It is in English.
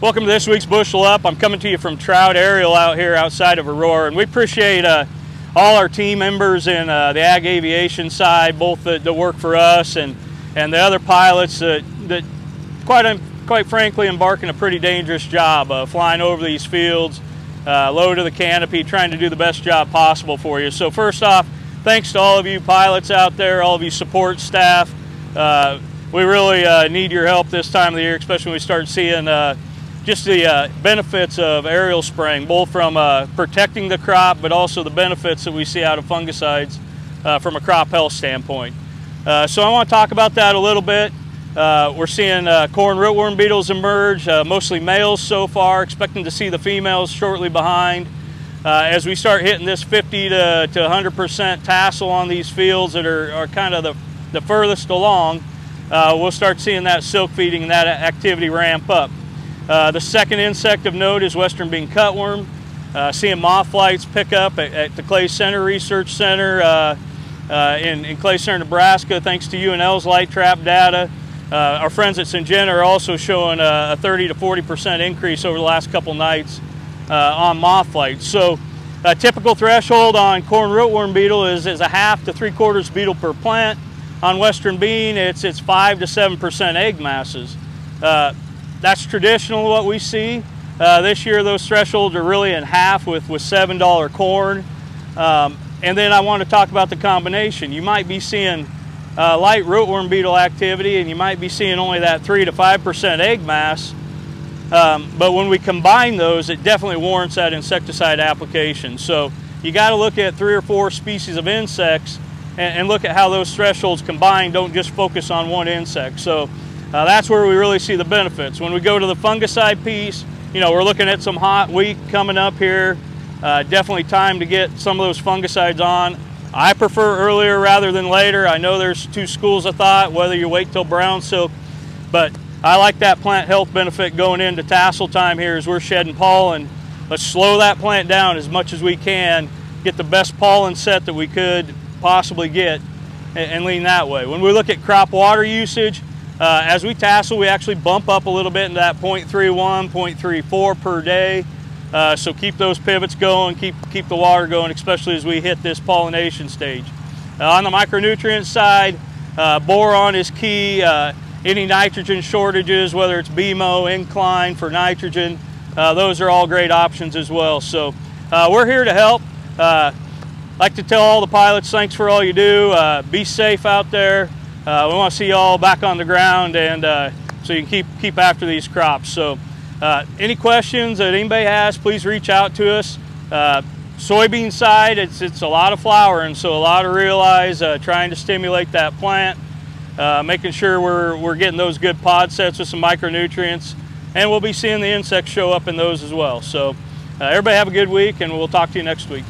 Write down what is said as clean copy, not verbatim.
Welcome to this week's Bushel Up. I'm coming to you from Trout Aerial out here outside of Aurora, and we appreciate all our team members in the ag aviation side, both that work for us and the other pilots that quite frankly embark in a pretty dangerous job flying over these fields, low to the canopy, trying to do the best job possible for you. So first off, thanks to all of you pilots out there, all of you support staff. We really need your help this time of the year, especially when we start seeing just the benefits of aerial spraying, both from protecting the crop, but also the benefits that we see out of fungicides from a crop health standpoint. So I want to talk about that a little bit. We're seeing corn rootworm beetles emerge, mostly males so far, expecting to see the females shortly behind. As we start hitting this 50 to 100% tassel on these fields that are kind of the furthest along, we'll start seeing that silk feeding and that activity ramp up. The second insect of note is western bean cutworm. Seeing moth flights pick up at the Clay Center Research Center in Clay Center, Nebraska, thanks to UNL's light trap data. Our friends at Syngenta are also showing a 30 to 40% increase over the last couple nights on moth flights. So a typical threshold on corn rootworm beetle is a half to 3/4 beetle per plant. On western bean, it's 5 to 7% egg masses. That's traditional what we see. This year those thresholds are really in half with $7 corn. And then I want to talk about the combination. You might be seeing light rootworm beetle activity and you might be seeing only that 3 to 5% egg mass. But when we combine those, it definitely warrants that insecticide application. So you got to look at 3 or 4 species of insects and look at how those thresholds combine. Don't just focus on one insect. So that's where we really see the benefits. When we go to the fungicide piece, you know, we're looking at some hot week coming up here. Definitely time to get some of those fungicides on. I prefer earlier rather than later. I know there's two schools of thought, whether you wait till brown silk, but I like that plant health benefit going into tassel time here as we're shedding pollen. Let's slow that plant down as much as we can, get the best pollen set that we could possibly get, and lean that way. When we look at crop water usage, as we tassel, we actually bump up a little bit into that 0.31, 0.34 per day. So keep those pivots going, keep the water going, especially as we hit this pollination stage. On the micronutrient side, boron is key. Any nitrogen shortages, whether it's BMO, incline for nitrogen, those are all great options as well. So we're here to help. Like to tell all the pilots, thanks for all you do. Be safe out there. We want to see you all back on the ground, and so you can keep after these crops. So any questions that anybody has, please reach out to us. Soybean side, it's a lot of flowering, so a lot of realize, trying to stimulate that plant, making sure we're getting those good pod sets with some micronutrients, and we'll be seeing the insects show up in those as well. So everybody have a good week, and we'll talk to you next week.